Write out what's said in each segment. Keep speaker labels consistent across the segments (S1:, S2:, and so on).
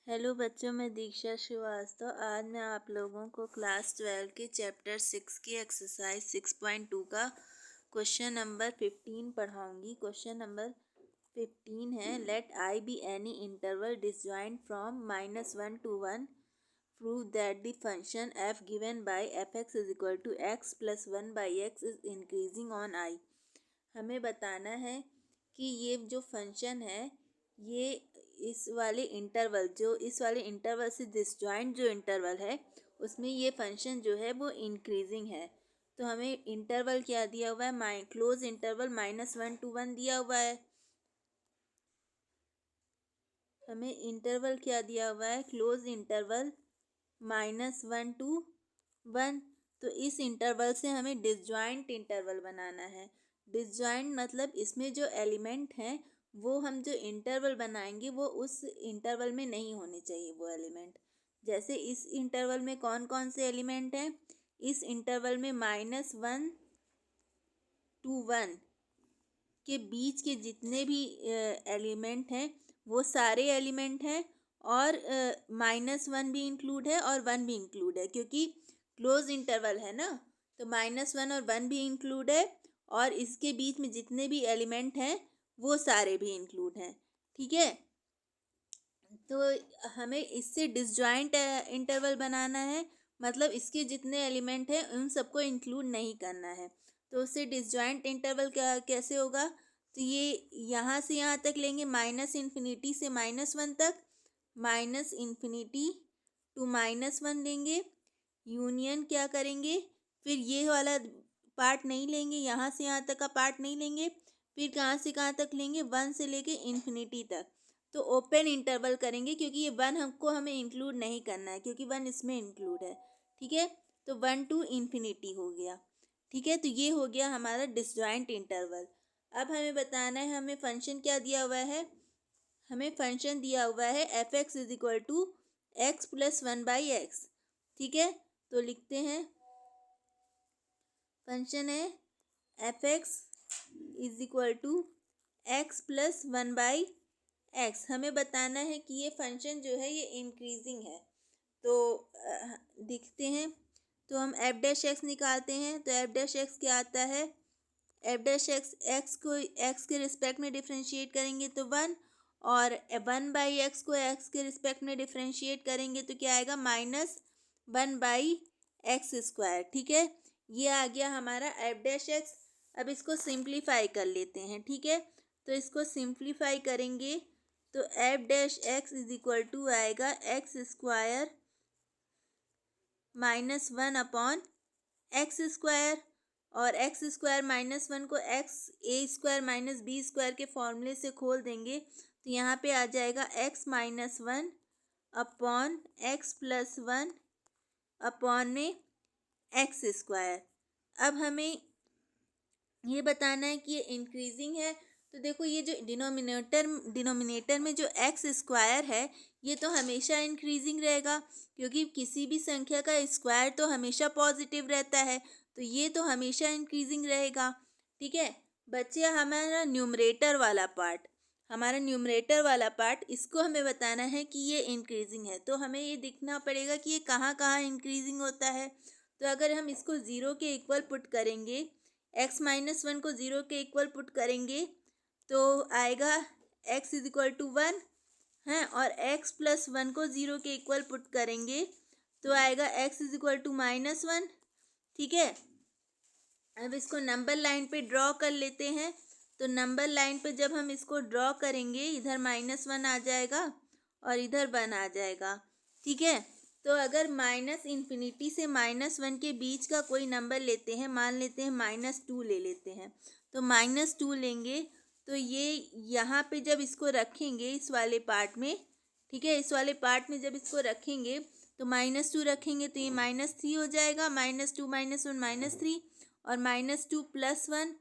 S1: Hello बच्चों, मैं दीक्षा श्रीवास्तव। आज मैं आप लोगों को क्लास 12 के चैप्टर 6 की एक्सरसाइज 6.2 का क्वेश्चन नंबर 15 पढ़ाऊंगी। क्वेश्चन नंबर 15 है, let I be any interval disjoint from -1 to 1, prove that the function f given by f x is equal to x plus 1/x is increasing on I. हमें बताना है कि ये जो function है, ये इस वाले इंटरवल से डिसजॉइंट जो इंटरवल है उसमें ये फंक्शन जो है वो इंक्रीजिंग है। तो हमें इंटरवल क्या दिया हुआ है, क्लोज इंटरवल -1 to 1 दिया हुआ है। हमें इंटरवल क्या दिया हुआ है, क्लोज इंटरवल -1 to 1। तो इस इंटरवल से हमें डिसजॉइंट इंटरवल बनाना है। डिसजॉइंट मतलब इसमें जो एलिमेंट हैं वो हम जो इंटरवल बनाएंगे वो उस इंटरवल में नहीं होने चाहिए वो एलिमेंट। जैसे इस इंटरवल में कौन कौन से एलिमेंट हैं, इस इंटरवल में -1 to 1 के बीच के जितने भी एलिमेंट हैं वो सारे एलिमेंट हैं, और -1 भी इंक्लूड है और 1 भी इंक्लूड है, क्योंकि क्लोज इंटरवल है ना। तो -1 और 1 भी इंक्लूड है, और इसके बीच में जितने भी एलिमेंट हैं वो सारे भी इंक्लूड हैं। ठीक है, तो हमें इससे डिसजॉइंट इंटरवल बनाना है, मतलब इसके जितने एलिमेंट हैं उन सबको इंक्लूड नहीं करना है। तो उससे डिसजॉइंट इंटरवल क्या कैसे होगा, तो ये यहाँ से यहाँ तक लेंगे, -∞ से -1 तक, -∞ to -1 लेंगे। यूनियन क्या करेंगे, फिर ये वाला पार्ट नहीं लेंगे, यहाँ से यहाँ तक का पार्ट नहीं लेंगे, फिर कहाँ से कहाँ तक लेंगे, 1 से लेके इन्फिनिटी तक। तो ओपन इंटरवल करेंगे, क्योंकि ये 1 हमें इंक्लूड नहीं करना है, क्योंकि 1 इसमें इंक्लूड है। ठीक है, तो 1 to इन्फिनिटी हो गया। ठीक है, तो ये हो गया हमारा डिसजॉइंट इंटरवल। अब हमें बताना है, हमें फंक्शन क्या दिया हुआ है, हमें फंक्शन दिया हुआ है f x is equal to x plus 1/x। ठीक है, तो लिखते हैं, फंक्शन है f x is equal to x plus 1/x। हमें बताना है कि ये फंक्शन जो है ये इंक्रीजिंग है। तो देखते हैं, तो हम एफ डैश एक्स निकालते हैं। तो एफ डैश एक्स क्या आता है, एफ डैश एक्स एक्स को एक्स के रिस्पेक्ट में डिफ्रेंशिएट करेंगे तो 1, और 1/x को एक्स के रिस्पेक्ट में डिफ्रेंशिएट करेंगे तो क्या आएगा, -1/x²। ठीक है, ये आ गया हमारा एफ डैश एक्स। अब इसको सिंप्लीफाई कर लेते हैं। ठीक है, तो इसको सिंप्लीफाई करेंगे तो f dash x is equal to आएगा x² -1/x²। और x² -1 को x² - b² के फॉर्मूले से खोल देंगे तो यहाँ पे आ जाएगा x-1/x+1/x²। अब हमें ये बताना है कि ये इंक्रीजिंग है। तो देखो, ये जो डिनोमिनेटर में जो x² है ये तो हमेशा इंक्रीजिंग रहेगा, क्योंकि किसी भी संख्या का स्क्वायर तो हमेशा पॉजिटिव रहता है, तो ये तो हमेशा इंक्रीजिंग रहेगा। ठीक है, बच्चे हमारा न्यूमरेटर वाला पार्ट इसको हमें बताना है कि ये इंक्रीजिंग है। तो हमें ये देखना पड़ेगा कि ये कहाँ कहाँ इंक्रीजिंग होता है। तो अगर हम इसको 0 के इक्वल पुट करेंगे, x-1 को 0 के इक्वल पुट करेंगे तो आएगा x इज इक्वल टू 1 है, और x+1 को 0 के इक्वल पुट करेंगे तो आएगा x इज इक्वल टू -1। ठीक है, अब इसको नंबर लाइन पे ड्रॉ कर लेते हैं। तो नंबर लाइन पे जब हम इसको ड्रॉ करेंगे, इधर -1 आ जाएगा और इधर 1 आ जाएगा। ठीक है, तो अगर -∞ से -1 के बीच का कोई नंबर लेते हैं, मान लेते हैं -2 ले लेते हैं, तो -2 लेंगे तो ये यहाँ पे जब इसको रखेंगे इस वाले पार्ट में, ठीक है, इस वाले पार्ट में जब इसको रखेंगे तो -2 रखेंगे तो ये -3 हो जाएगा, -2 - 1 -3, और -2 + 1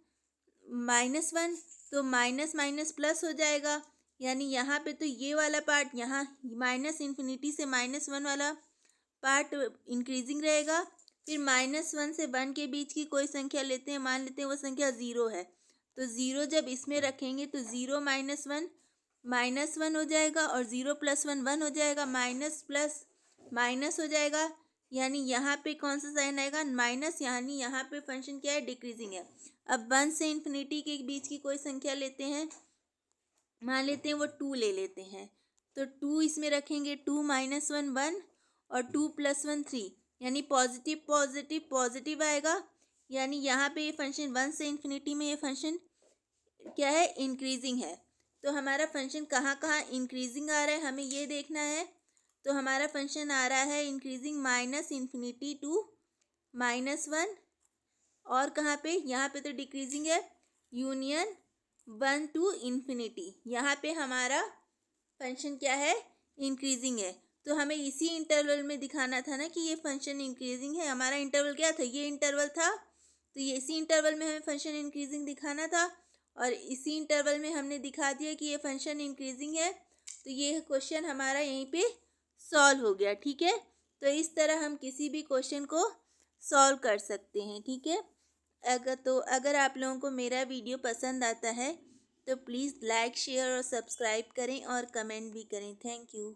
S1: -1, तो माइनस माइनस प्लस हो जाएगा। यानी यहाँ पे तो ये वाला पार्ट, यहाँ -∞ से -1 वाला पार्ट इंक्रीजिंग रहेगा। फिर -1 से 1 के बीच की कोई संख्या लेते हैं, मान लेते हैं वो संख्या 0 है, तो 0 जब इसमें रखेंगे तो 0 - 1 -1 हो जाएगा और 0 + 1 1 हो जाएगा, माइनस प्लस माइनस हो जाएगा, यानी यहाँ पे कौन सा साइन आएगा, माइनस, यानी यहाँ पे फंक्शन क्या है, डिक्रीजिंग है। अब 1 से इन्फिनिटी के बीच की कोई संख्या लेते हैं, मान लेते हैं वो 2 ले लेते हैं, तो 2 इसमें रखेंगे, 2 - 1 1 और 2 + 1 3, यानी पॉजिटिव पॉजिटिव पॉजिटिव आएगा, यानी यहाँ पे ये फंक्शन 1 से इन्फिनिटी में ये फंक्शन क्या है, इंक्रीजिंग है। तो हमारा फंक्शन कहाँ कहाँ इंक्रीजिंग आ रहा है हमें ये देखना है। तो हमारा फंक्शन आ रहा है इंक्रीजिंग -∞ टू -1, और कहाँ पे, यहाँ पे तो डिक्रीजिंग है, यूनियन 1 टू इन्फिनिटी, यहाँ पे हमारा फंक्शन क्या है, इंक्रीजिंग है। तो हमें इसी इंटरवल में दिखाना था ना कि ये फंक्शन इंक्रीजिंग है। हमारा इंटरवल क्या था, ये इंटरवल था, तो ये इसी इंटरवल में हमें फंक्शन इंक्रीजिंग दिखाना था, और इसी इंटरवल में हमने दिखा दिया कि ये फंक्शन इंक्रीजिंग है। तो ये क्वेश्चन हमारा यहीं पे सॉल्व हो गया। ठीक है, तो इस तरह हम किसी भी क्वेश्चन को सॉल्व कर सकते हैं। ठीक है, अगर आप लोगों को मेरा वीडियो पसंद आता है तो प्लीज़ लाइक शेयर और सब्सक्राइब करें और कमेंट भी करें। Thank you.